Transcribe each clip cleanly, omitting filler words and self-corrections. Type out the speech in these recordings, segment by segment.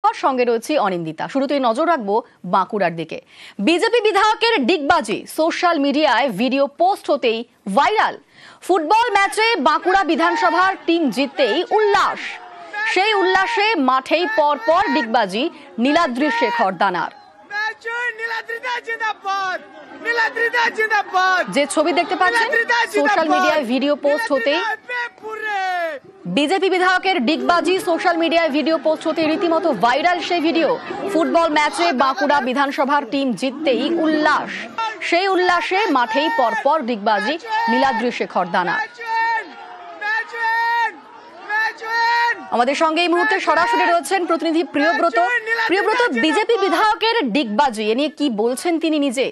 শেখর, সঙ্গে রয়েছে অনিন্দিতা। শুরুতেই নজর রাখবো বাঁকুড়ার দিকে। বিজেপি বিধায়কের ডিগবাজি সোশ্যাল মিডিয়ায় ভিডিও পোস্ট হতেই ভাইরাল। ফুটবল ম্যাচে বাঁকুড়া বিধানসভার টিম জিততেই উল্লাস। সেই উল্লাসে মাঠেই পরপর ডিগবাজি নীলাদ্রি শেখর দানার। যে ছবি দেখতে পাচ্ছেন সোশ্যাল মিডিয়ায় ভিডিও পোস্ট হতেই বিজেপি বিধায়কের ডিগবাজি সোশ্যাল মিডিয়ায় ভিডিও পোস্ট হতে রীতিমতো ভাইরাল সেই ভিডিও। ফুটবল ম্যাচে বাঁকুড়া বিধানসভার টিম জিততেই উল্লাস। সেই উল্লাসে মাঠেই পরপর ডিগবাজি নীলাদ্রি শেখর দানার। আমাদের সঙ্গে এই মুহূর্তে সরাসরি রয়েছেন প্রতিনিধি প্রিয়ব্রত। প্রিয়ব্রত, বিজেপি বিধায়কের ডিগবাজি এ নিয়ে কি বলছেন তিনি নিজে?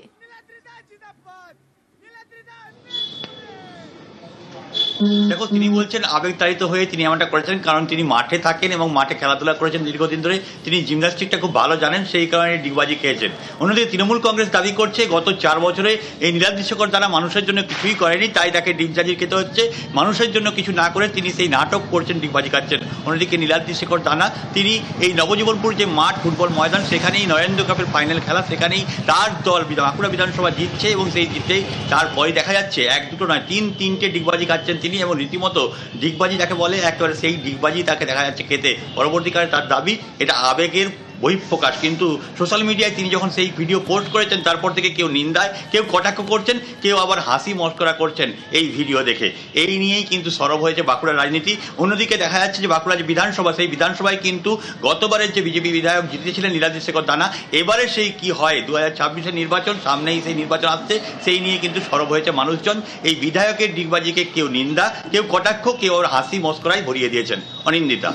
দেখো, তিনি বলছেন আবেগতাড়িত হয়ে তিনি এমনটা করেছেন কারণ তিনি মাঠে থাকেন এবং মাঠে খেলাধুলা করেছেন দীর্ঘদিন ধরে। তিনি জিমন্যাস্টিকটা খুব ভালো জানেন, সেই কারণে ডিগবাজি খেয়েছেন। অন্যদিকে তৃণমূল কংগ্রেস দাবি করছে গত 4 বছরে এই নীলাদ্রি শেখর দানা মানুষের জন্য কিছুই করেনি, তাই তাকে ডিগবাজি খেতে হচ্ছে। মানুষের জন্য কিছু না করে তিনি সেই নাটক করছেন, ডিগবাজি খাচ্ছেন। অন্যদিকে নীলাদ্রি শেখর দানা তিনি এই নবজীবনপুর যে মাঠ ফুটবল ময়দান, সেখানেই নরেন্দ্র কাপের ফাইনাল খেলা, সেখানেই তার দল বাঁকুড়া বিধানসভা জিতছে এবং সেই জিততেই তারপরে দেখা যাচ্ছে 1-2 নয় 3-3টে ডিগবাজি খাচ্ছেন তিনি এবং রীতিমতো ডিগবাজি যাকে বলে একেবারে সেই ডিগবাজি তাকে দেখা যাচ্ছে খেতে। পরবর্তীকালে তার দাবি এটা আবেগের বহিঃপ্রকাশ। কিন্তু সোশ্যাল মিডিয়ায় তিনি যখন সেই ভিডিও পোস্ট করেছেন তারপর থেকে কেউ নিন্দায়, কেউ কটাক্ষ করছেন, কেউ আবার হাসি মস্করা করছেন এই ভিডিও দেখে। এই নিয়েই কিন্তু সরব হয়েছে বাঁকুড়ার রাজনীতি। অন্যদিকে দেখা যাচ্ছে যে বাঁকুড়া যে বিধানসভা, সেই বিধানসভায় কিন্তু গতবারের যে বিজেপি বিধায়ক জিতেছিলেন নীলাদ্রি শেখর দানা, এবারে সেই কি হয় 2026-এর নির্বাচন সামনেই, সেই নির্বাচন আসছে, সেই নিয়ে কিন্তু সরব হয়েছে মানুষজন। এই বিধায়কের ডিগবাজিকে কেউ নিন্দা, কেউ কটাক্ষ, কেউ ওর হাসি মস্করায় ভরিয়ে দিয়েছেন। অনিন্দিতা।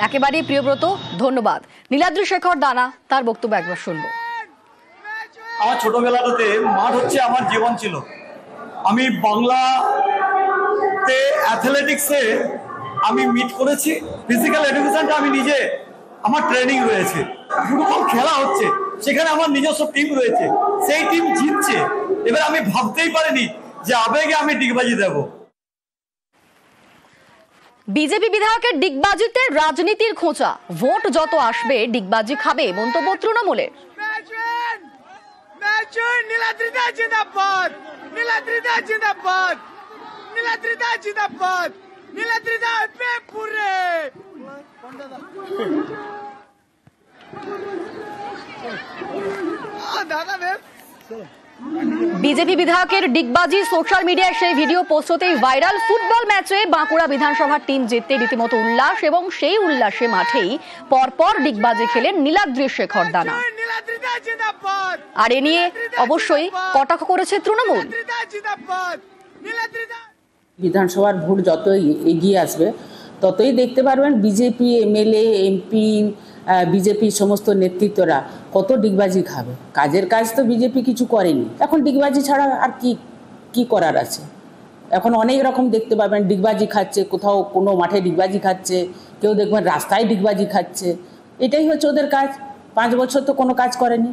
একেবারেই প্রিয়ব্রত, ধন্যবাদ। নীলাদ্রি শেখর দানা তার বক্তব্য একবার শুনবো। আমার ছোটবেলাতে মাঠ হচ্ছে আমার জীবন ছিল। আমি বাংলাতে অ্যাথলেটিক্সে আমি মিট করেছি। ফিজিক্যাল এডুকেশনটা আমি নিজে, আমার ট্রেনিং রয়েছে। ফুটবল খেলা হচ্ছে, সেখানে আমার নিজস্ব টিম রয়েছে, সেই টিম জিতছে। এবার আমি ভাবতেই পারিনি যে আবেগে আমি ডিগবাজি দেব। বিজেপি বিধায়কের ডিগবাজিতে রাজনীতির খোঁচা। ভোট যত আসবে ডিগবাজি খাবে, মন্তব্য তৃণমূলের। বিজেপি বিধায়কের ডিগবাজি সোশ্যাল মিডিয়ায় সেই ভিডিও পোস্ট হতেই ভাইরাল। ফুটবল ম্যাচে বাঁকুড়া বিধানসভার টিম জিততে রীতিমতো উল্লাস এবং সেই উল্লাসে মাঠেই পরপর ডিগবাজি খেলেন নীলাদ্রি শেখর দানা। আর এ নিয়ে অবশ্যই কটাক্ষ করেছে তৃণমূল। বিধানসভার ভোট যত এগিয়ে আসবে ততই দেখতে পারবেন বিজেপি এমএলএ এমপি বিজেপির সমস্ত নেতৃত্বরা কত ডিগবাজি খাবে। কাজের কাজ তো বিজেপি কিছু করেনি, এখন ডিগবাজি ছাড়া আর কি করার আছে? এখন অনেক রকম দেখতে পাবেন ডিগবাজি খাচ্ছে, কোথাও কোনো মাঠে ডিগবাজি খাচ্ছে, কেউ দেখবেন রাস্তায় ডিগবাজি খাচ্ছে। এটাই হচ্ছে ওদের কাজ। 5 বছর তো কোনো কাজ করেনি।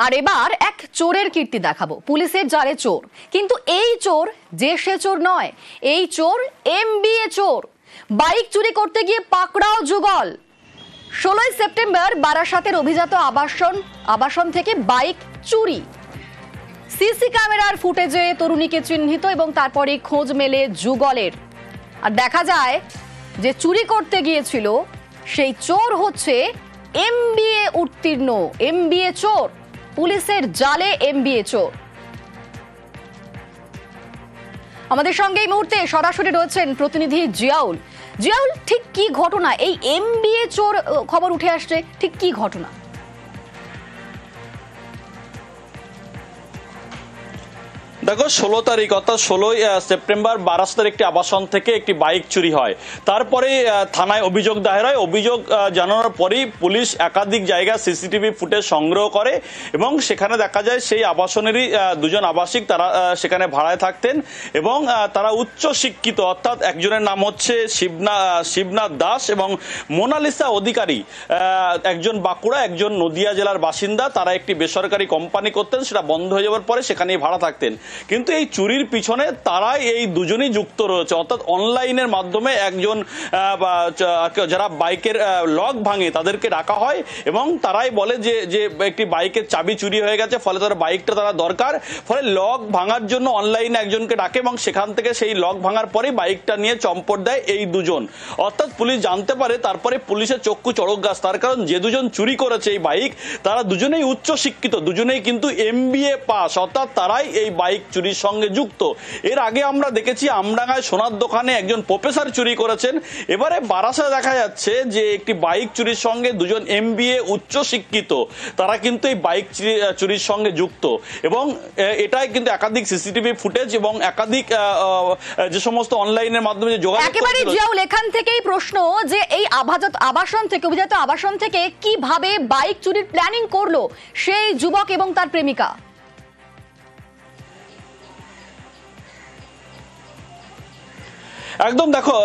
আর এবার এক চোরের কীর্তি দেখাবো। পুলিশের জালে চোর, কিন্তু এই চোর যে সে চোর নয়, এই চোর এমবিএ চোর। বাইক চুরি করতে গিয়ে পাকড়াও যুগল। 16 সেপ্টেম্বর বারাসাতের অভিজাত আবাসন থেকে বাইক চুরি। সিসি ক্যামেরার ফুটেজে তরুণীকে চিহ্নিত এবং তারপরে খোঁজ মেলে যুগলের। আর দেখা যায় যে চুরি করতে গিয়েছিল সেই চোর হচ্ছে এমবিএ উত্তীর্ণ এমবিএ চোর। পুলিশের জালে এমবিএ চোর। আমাদের সঙ্গে এই মুহূর্তে সরাসরি রয়েছেন প্রতিনিধি জিয়াউল। জিয়াউল, ঠিক কি ঘটনা? এই এমবিএ চোর খবর উঠে আসছে, ঠিক কি ঘটনা? দেখো, 16 তারিখ অর্থাৎ 16 সেপ্টেম্বর বারাসাতের একটি আবাসন থেকে একটি বাইক চুরি হয়। তারপরে থানায় অভিযোগ দায়ের হয়। অভিযোগ জানানোর পরেই পুলিশ একাধিক জায়গায় সিসিটিভি ফুটেজ সংগ্রহ করে এবং সেখানে দেখা যায় সেই আবাসনেরই 2জন আবাসিক তারা সেখানে ভাড়ায় থাকতেন এবং তারা উচ্চ শিক্ষিত, অর্থাৎ একজনের নাম হচ্ছে শিবনাথ দাস এবং মোনালিসা অধিকারী। একজন বাঁকুড়া, একজন নদিয়া জেলার বাসিন্দা। তারা একটি বেসরকারি কোম্পানি করতেন, সেটা বন্ধ হয়ে যাওয়ার পরে সেখানেই ভাড়া থাকতেন। কিন্তু এই চুরির পিছনে তারাই এই দুজনই যুক্ত রয়েছে, অর্থাৎ অনলাইনের মাধ্যমে একজন যারা বাইকের লক ভাঙে তাদেরকে ডাকা হয় এবং তারাই বলে যে একটি বাইকের চাবি চুরি হয়ে গেছে, ফলে তার বাইকটা তারা দরকার, ফলে লক ভাঙার জন্য অনলাইনে একজনকে ডাকে এবং সেখান থেকে সেই লক ভাঙার পরেই বাইকটা নিয়ে চম্পট দেয় এই দুজন। অর্থাৎ পুলিশ জানতে পারে, তারপরে পুলিশের চক্ষু চড়ক গাছ, তার কারণ যে দুজন চুরি করেছে এই বাইক তারা দুজনেই উচ্চ শিক্ষিত, দুজনেই কিন্তু MBA পাস, অর্থাৎ তারাই এই বাইক চুরির সঙ্গে যুক্ত। এর আগে আমরা দেখেছি আমডাঙ্গায় সোনার দোকানে একজন প্রফেসর চুরি করেছেন, এবারে বারাসাতে দেখা যাচ্ছে যে একটি বাইক চুরির সঙ্গে দুজন MBA উচ্চ শিক্ষিত তারা কিন্তু এই বাইক চুরির সঙ্গে যুক্ত। এবং এটাই কিন্তু একাধিক সিসিটিভি ফুটেজ এবং একাধিক যে সমস্ত অনলাইনের মাধ্যমে যে যোগাযোগ, একেবারে জিয়াউল, এখান থেকেই প্রশ্ন যে এই আবাসন থেকে অভিজাত আবাসন থেকে কিভাবে বাইক চুরির প্ল্যানিং করলো সেই যুবক এবং তার প্রেমিকা? একদম দেখো,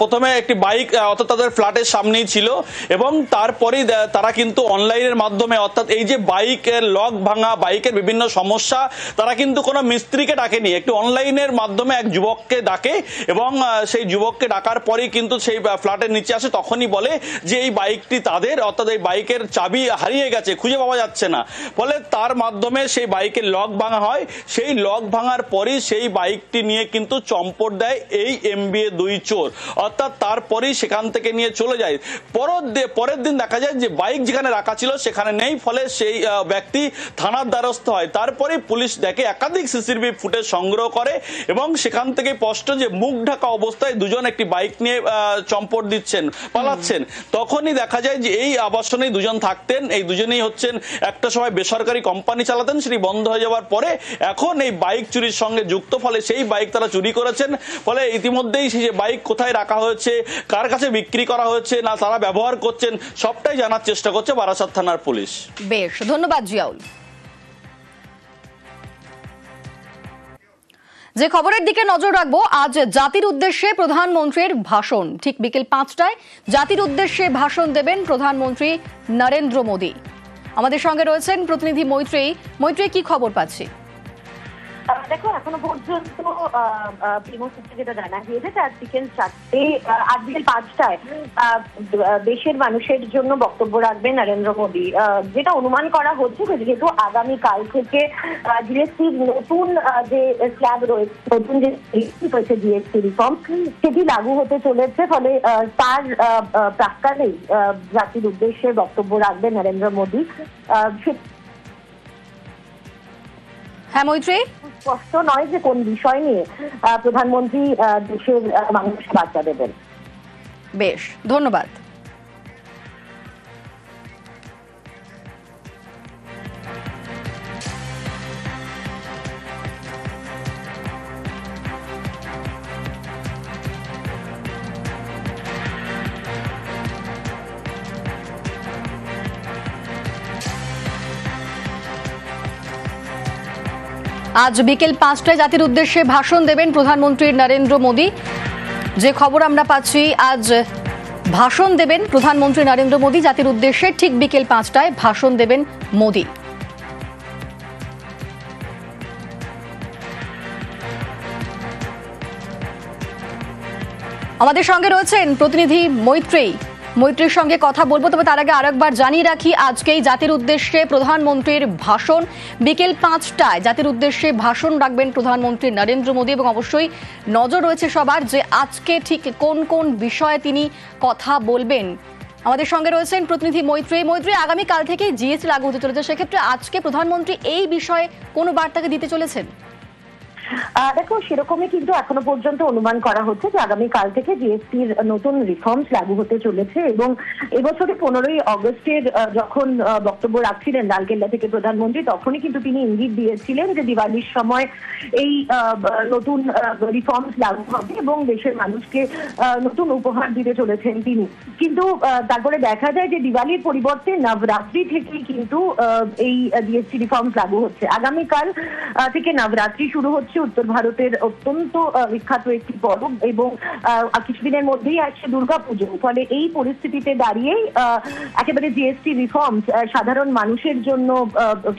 প্রথমে একটি বাইক অর্থাৎ তাদের ফ্ল্যাটের সামনেই ছিল এবং তারপরেই তারা কিন্তু অনলাইনের মাধ্যমে, অর্থাৎ এই যে বাইকের লক ভাঙা, বাইকের বিভিন্ন সমস্যা, তারা কিন্তু কোনো মিস্ত্রিকে ডাকেনি, একটি অনলাইনের মাধ্যমে এক যুবককে ডাকে এবং সেই যুবককে ডাকার পরেই কিন্তু সেই ফ্ল্যাটের নিচে আসে, তখনই বলে যে এই বাইকটি তাদের, অর্থাৎ এই বাইকের চাবি হারিয়ে গেছে, খুঁজে পাওয়া যাচ্ছে না, ফলে তার মাধ্যমে সেই বাইকের লক ভাঙা হয়। সেই লক ভাঙার পরেই সেই বাইকটি নিয়ে কিন্তু চম্পট দেয় এই MBA দুই চোর, অর্থাৎ তারপরেই সেখান থেকে নিয়ে চলে যায়। পরের দিন দেখা যায় যে বাইক যেখানে রাখা ছিল সেখানে নেই, ফলে সেই ব্যক্তি থানার দ্বারস্থ হয়। তারপরে পুলিশ দেখে একাধিক সিসিটিভি ফুটেজ সংগ্রহ করে এবং সেখান থেকে স্পষ্ট যে মুখ ঢাকা অবস্থায় দুজন একটি বাইক নিয়ে চম্পট দিচ্ছেন, পালাচ্ছেন। তখনই দেখা যায় যে এই আবাসনেই দুজন থাকতেন, এই দুজনেই হচ্ছেন একটা সময় বেসরকারি কোম্পানি চালাতেন, সেটি বন্ধ হয়ে যাওয়ার পরে এখন এই বাইক চুরির সঙ্গে যুক্ত, ফলে সেই বাইক তারা চুরি করেছেন। ফলে ইতিমধ্যেই সেই বাইক কোথায় রাখা হয়েছে, কার কাছে বিক্রি করা হয়েছে না তারা ব্যবহার করছেন, সবটাই জানার চেষ্টা করছে বারাসাত থানার পুলিশ। বেশ, ধন্যবাদ জিয়াউল। যে খবরের দিকে নজর রাখবো, আজ জাতির উদ্দেশ্যে প্রধানমন্ত্রীর ভাষণ, ঠিক বিকেল 5টায় জাতির উদ্দেশ্যে ভাষণ দেবেন প্রধানমন্ত্রী নরেন্দ্র মোদী। আমাদের সঙ্গে রয়েছেন প্রতিনিধি মৈত্রী। মৈত্রী, কি খবর পাচ্ছি? দেখো, এখনো পর্যন্ত যেটা জানা গিয়েছে আজ বিকেল 5টায় দেশের মানুষের জন্য বক্তব্য রাখবেন নরেন্দ্র মোদী। যেটা অনুমান করা হচ্ছে যেহেতু আগামীকাল থেকে জিএসটির নতুন যে স্ল্যাব রয়েছে, নতুন যে রয়েছে জিএসটি রিফর্ম, সেটি লাগু হতে চলেছে, ফলে তার প্রাক্কালেই জাতির উদ্দেশ্যে বক্তব্য রাখবেন নরেন্দ্র মোদী। হ্যাঁ মৈত্রী, স্পষ্ট নয় যে কোন বিষয় নিয়ে প্রধানমন্ত্রী দেশের মানুষকে বার্তা দেবেন। বেশ, ধন্যবাদ। আজ বিকেল 5টায় জাতির উদ্দেশ্যে ভাষণ দেবেন প্রধানমন্ত্রী নরেন্দ্র মোদী। যে খবর আমরা পাচ্ছি, আজ ভাষণ দেবেন প্রধানমন্ত্রী নরেন্দ্র মোদী জাতির উদ্দেশ্যে, ঠিক বিকেল 5টায় ভাষণ দেবেন মোদী। আমাদের সঙ্গে রয়েছেন প্রতিনিধি মৈত্রীর সঙ্গে কথা বলবো, তবে তার আগে আরেকবার জানিয়ে রাখি আজকেই জাতির উদ্দেশ্যে প্রধানমন্ত্রীর ভাষণ। বিকেল 5টায় জাতির উদ্দেশ্যে ভাষণ রাখবেন প্রধানমন্ত্রী নরেন্দ্র মোদী এবং অবশ্যই নজর রয়েছে সবার যে আজকে ঠিক কোন কোন বিষয়ে তিনি কথা বলবেন। আমাদের সঙ্গে রয়েছেন প্রতিনিধি মৈত্রী, আগামীকাল থেকে জিএসটি লাগু হতে চলেছে, সেক্ষেত্রে আজকে প্রধানমন্ত্রী এই বিষয়ে কোন বার্তাকে দিতে চলেছেন? দেখো, সেরকমই কিন্তু এখনো পর্যন্ত অনুমান করা হচ্ছে যে আগামীকাল থেকে জিএসটির নতুন রিফর্মস লাগু হতে চলেছে এবং এবছরে 15ই অগস্টের যখন বক্তব্য রাখছিলেন লালকেল্লা থেকে প্রধানমন্ত্রী, তখনই কিন্তু তিনি ইঙ্গিত দিয়েছিলেন যে দিওয়ালির সময় এই নতুন রিফর্মস লাগু হবে এবং দেশের মানুষকে নতুন উপহার দিতে চলেছেন তিনি। কিন্তু তারপরে দেখা যায় যে দিওয়ালির পরিবর্তে নবরাত্রি থেকেই কিন্তু এই জিএসটি রিফর্মস লাগু হচ্ছে। আগামীকাল থেকে নবরাত্রি শুরু হচ্ছে হচ্ছে উত্তর ভারতের অত্যন্ত বিখ্যাত একটি পর্ব এবং কিছুদিনের মধ্যেই আসছে দুর্গাপুজো। ফলে এই পরিস্থিতিতে দাঁড়িয়েই একেবারে জিএসটি রিফর্মস সাধারণ মানুষের জন্য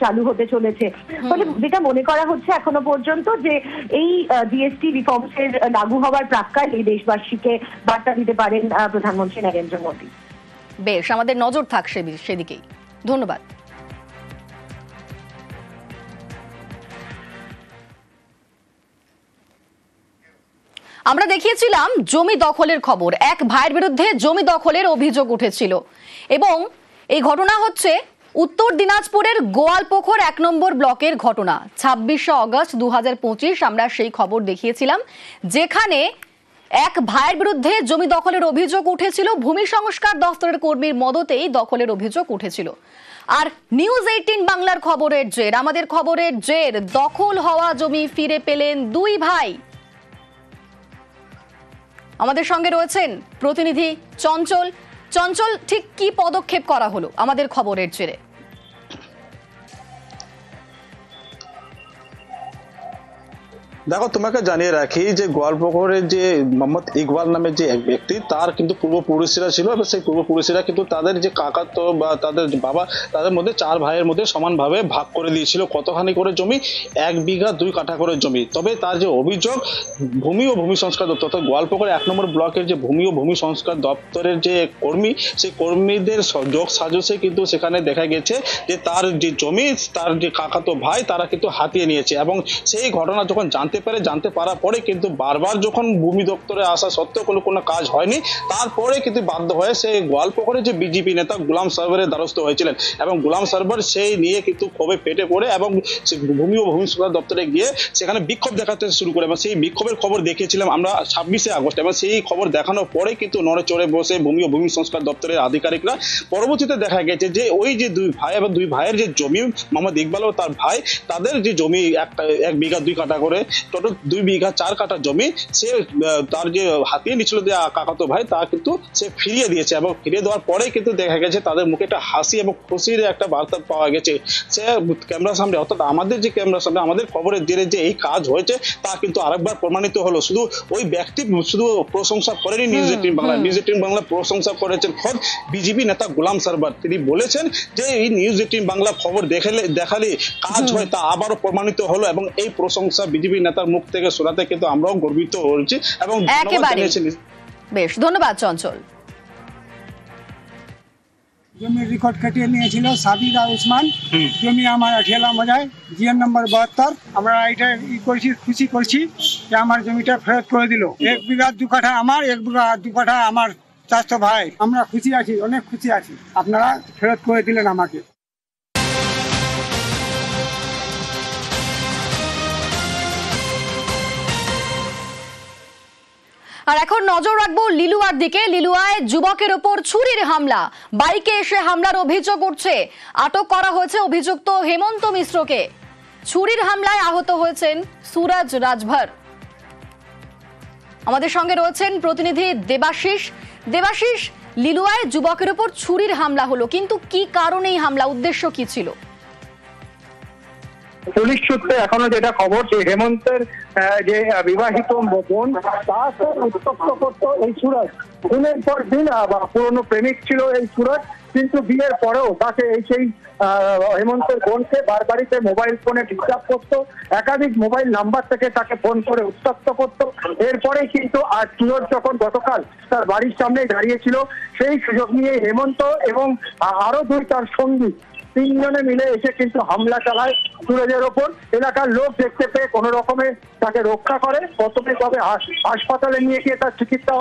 চালু হতে চলেছে। ফলে যেটা মনে করা হচ্ছে এখনো পর্যন্ত যে এই জিএসটি রিফর্মস এর লাগু হওয়ার প্রাক্কালে দেশবাসীকে বার্তা দিতে পারেন প্রধানমন্ত্রী নরেন্দ্র মোদী। বেশ, আমাদের নজর থাকছে সেদিকেই। ধন্যবাদ। আমরা দেখিয়েছিলাম জমি দখলের খবর। এক ভাইয়ের বিরুদ্ধে জমি দখলের অভিযোগ উঠেছিল এবং এই ঘটনা হচ্ছে উত্তর দিনাজপুরের গোয়ালপুকুর 1 নম্বর ব্লকের ঘটনা। 26শে অগস্ট 2025 আমরা সেই খবর দেখিয়েছিলাম, যেখানে এক ভাইয়ের বিরুদ্ধে জমি দখলের অভিযোগ উঠেছিল। ভূমি সংস্কার দপ্তরের কর্মীর মদতেই দখলের অভিযোগ উঠেছিল। আর নিউজ 18 বাংলার খবরের জের, আমাদের খবরের জের, দখল হওয়া জমি ফিরে পেলেন 2 ভাই। আমাদের সঙ্গে রয়েছেন প্রতিনিধি চঞ্চল। চঞ্চল, ঠিক কি পদক্ষেপ করা হলো আমাদের খবরের জেরে? দেখো, তোমাকে জানিয়ে রাখি যে গোয়ালপুকুরের যে মোহাম্মদ ইকবাল নামের যে এক ব্যক্তি, তার কিন্তু পূর্বপুরুষেরা ছিল এবং সেই পূর্বপুরুষেরা কিন্তু তাদের যে কাকাতো বা তাদের বাবা, তাদের মধ্যে 4 ভাইয়ের মধ্যে সমানভাবে ভাগ করে দিয়েছিল কতখানি করে জমি, 1 বিঘা 2 কাঠা করে জমি। তবে তার যে অভিযোগ, ভূমি ও ভূমি সংস্কার দপ্তর অর্থাৎ গোয়ালপুকুর 1 নম্বর ব্লকের যে ভূমি ও ভূমি সংস্কার দপ্তরের যে কর্মী, সেই কর্মীদের যোগ সাজসে কিন্তু সেখানে দেখা গেছে যে তার যে জমি, তার যে কাকাতো ভাই তারা কিন্তু হাতিয়ে নিয়েছে। এবং সেই ঘটনা যখন জানতে পারার পরে কিন্তু বারবার যখন ভূমি দপ্তরে আসা সত্ত্বেও কোনো কাজ হয়নি, তারপরে কিন্তু বাধ্য হয়ে সেই গোয়ালপুকুরে যে বিজেপি নেতা গোলাম সারওয়ারের দ্বারস্থ হয়েছিলেন এবং গোলাম সারওয়ার সেই নিয়ে কিন্তু ক্ষোভে পেটে পড়ে এবং ভূমি ও ভূমি সংস্কার দপ্তরে গিয়ে সেখানে বিক্ষোভ দেখাতে শুরু করে এবং সেই বিক্ষোভের খবর দেখিয়েছিলাম আমরা 26শে আগস্ট। এবং সেই খবর দেখানোর পরে কিন্তু নড়ে চড়ে বসে ভূমি ও ভূমি সংস্কার দপ্তরের আধিকারিকরা। পরবর্তীতে দেখা গেছে যে ওই যে 2 ভাই এবং 2 ভাইয়ের যে জমি, মোহাম্মদ ইকবাল ও তার ভাই, তাদের যে জমি 1 বিঘা 2 কাঠা করে, টোটাল 2 বিঘা 4 কাঠা জমি সে তার যে হাতিয়ে নিচ্ছিল যে কাকাতো ভাই, তা কিন্তু সে ফিরিয়ে দিয়েছে। এবং ফিরিয়ে দেওয়ার পরে কিন্তু দেখা গেছে তাদের মুখে একটা হাসি এবং খুশির একটা বার্তা পাওয়া গেছে। সে ক্যামেরার সামনে, অর্থাৎ আমাদের যে ক্যামেরার সামনে আমাদের খবরের জেরে যে এই কাজ হয়েছে তা কিন্তু আরেকবার প্রমাণিত হলো। শুধু ওই ব্যক্তি শুধু প্রশংসা করেনি নিউজ 18 বাংলা, নিউজ 18 বাংলা প্রশংসা করেছেন খোদ বিজেপি নেতা গোলাম সারওয়ার। তিনি বলেছেন যে এই নিউজ 18 বাংলা খবর দেখালে কাজ হয়, তা আবারও প্রমাণিত হলো এবং এই প্রশংসা বিজেপি নেতার মুখ থেকে শোনাতে কিন্তু আমরাও গর্বিত হয়েছি এবং বেশ, ধন্যবাদ চঞ্চল। জমির রেকর্ড কেটে নিয়েছিল সাবির আর উসমান। জমি আমার আঠিয়ালা মজায় জিএম নম্বর 72। আমরা এটা খুশি করছি যে আমার জমিটা ফেরত করে দিল। 1 বিঘা 2 কাঠা আমার, 1 বিঘা 2 কাঠা আমার চাচাতো ভাই। আমরা খুশি আছি, অনেক খুশি আছি। আপনারা ফেরত করে দিলেন আমাকে। আর এখন নজর রাখবো লিলুয়ার দিকে। লিলুয়ায় যুবকের ওপর ছুরির হামলা, বাইকে এসে হামলার অভিযোগ উঠছে। আটক করা হয়েছে অভিযুক্ত হেমন্ত মিশ্রকে। ছুরির হামলায় আহত হয়েছেন সুরজ রাজভর। আমাদের সঙ্গে রয়েছেন প্রতিনিধি দেবাশিস। দেবাশিস, লিলুয়ায় যুবকের ওপর ছুরির হামলা হলো, কিন্তু কি কারণে এই হামলা, উদ্দেশ্য কি ছিল? পুলিশ সূত্রে এখনো যেটা খবর, যে হেমন্তের যে বিবাহিত বোন, তাকে উত্তপ্ত করতো এই সুরজ। দিনের পর দিন পুরনো প্রেমিক ছিল এই সুরজ, কিন্তু বিয়ের পরেও তাকে সেই হেমন্তের বোনকে বারবারিতে মোবাইল ফোনে ডিস্টার্ব করতো, একাধিক মোবাইল নাম্বার থেকে তাকে ফোন করে উত্তপ্ত করতো। এরপরে কিন্তু আজ সুরজ যখন গতকাল তার বাড়ির সামনে দাঁড়িয়েছিল, সেই সুযোগ নিয়ে হেমন্ত এবং আরো 2 তার সঙ্গী 3 জনে মিলে এসে কিন্তু হামলা চালায় সুরজের ওপর। এলাকার লোক দেখতে পেয়ে কোনো রকমে তাকে রক্ষা করে। প্রথমে তবে হাসপাতালে নিয়ে গিয়ে তার চিকিৎসা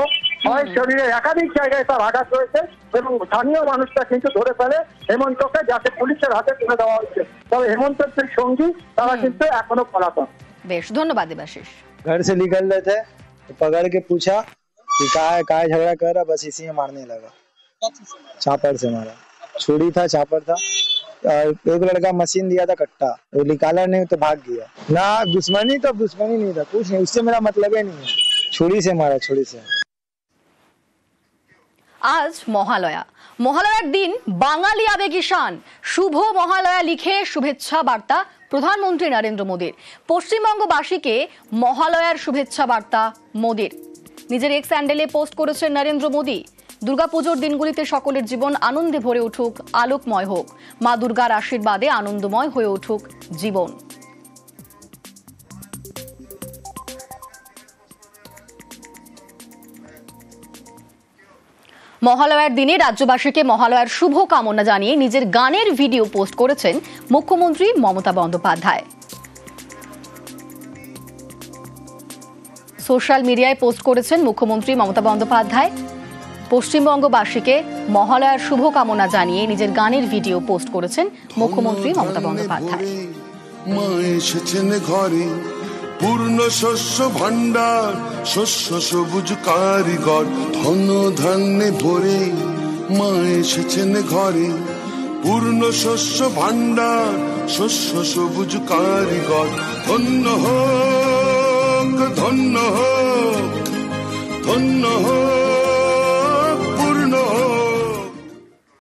হয়। শরীরের একাধিক জায়গায় তার আঘাত রয়েছে এবং স্থানীয় মানুষরা কিন্তু ধরে ফেলে হেমন্তকে, যাতে পুলিশের হাতে তুলে দেওয়া হচ্ছে। তবে হেমন্তের যে সঙ্গী তারা কিন্তু এখনো পলাতক। বেশ, ধন্যবাদ দেবাশিস। घर से निकल रहे थे तो पकड़ के पूछा कि का झगड़ा कर रहा, बस इसी में मारने लगा। चापर से मारा, छुरी था, चापर था। और एक लड़का मशीन दिया था कट्टा, वो निकाला नहीं तो भाग गया। ना दुश्मनी तो दुश्मनी नहीं था, कुछ नहीं, उससे मेरा मतलब ही नहीं है। छुरी से मारा, छुरी से। আজ মহালয়ার দিন বাঙালি আবেগী শান। শুভ মহালয়া লিখে শুভেচ্ছা বার্তা প্রধানমন্ত্রী নরেন্দ্র মোদীর। পশ্চিমবঙ্গবাসীকে মহালয়ার শুভেচ্ছা বার্তা মোদীর। নিজের এক্স হ্যান্ডেলে পোস্ট করেছেন নরেন্দ্র মোদী। দুর্গাপুজোর দিনগুলিতে সকলের জীবন আনন্দে ভরে উঠুক, আলোকময় হোক। মা দুর্গার আশীর্বাদে আনন্দময় হয়ে উঠুক জীবন। মহালয়ার দিনে রাজ্যবাসীকে মহালয়ার শুভ কামনা জানিয়ে নিজের গানের ভিডিও পোস্ট করেছেন মুখ্যমন্ত্রী মমতা বন্দ্যোপাধ্যায়। সোশ্যাল মিডিয়ায় পোস্ট করেছেন মুখ্যমন্ত্রী মমতা বন্দ্যোপাধ্যায়। পশ্চিমবঙ্গবাসীকে মহালয়ার শুভ কামনা জানিয়ে নিজের গানের ভিডিও পোস্ট করেছেন মুখ্যমন্ত্রী মমতা বন্দ্যোপাধ্যায়। মা এসেছেন ঘরে, পূর্ণ শস্য ভাণ্ডার, শস্য সবুজ কারিগর, ধন ধান্যে ভরে। মা এসেছেন ঘরে, পূর্ণ শস্য ভাণ্ডার, শস্য সবুজ কারিগর। ধন্য হোক, ধন্য হোক, ধন্য হোক